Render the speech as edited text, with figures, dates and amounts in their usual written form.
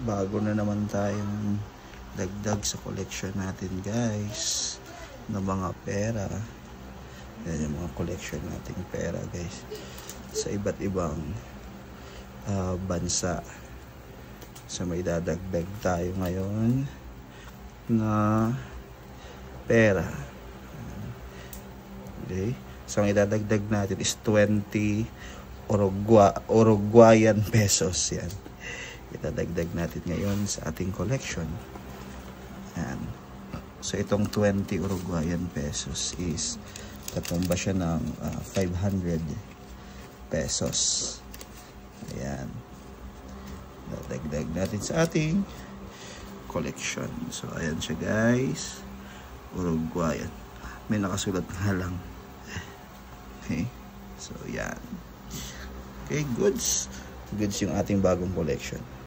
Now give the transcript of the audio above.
bago na naman tayong dagdag sa collection natin, guys, na mga pera. Yan yung mga collection nating pera, guys, sa iba't ibang bansa. So may dadagdag tayo ngayon na pera. Okay, so ang idadagdag natin is 20 Uruguayan pesos. Yan, idadagdag natin ngayon sa ating collection. Yan. So itong 20 Uruguayan pesos is katumba siya ng 500 pesos. Ayan, dadagdag natin sa ating collection. So ayan siya, guys, Uruguayan, may nakasulat nga lang. Okay, so yan. Okay, goods yung ating bagong collection.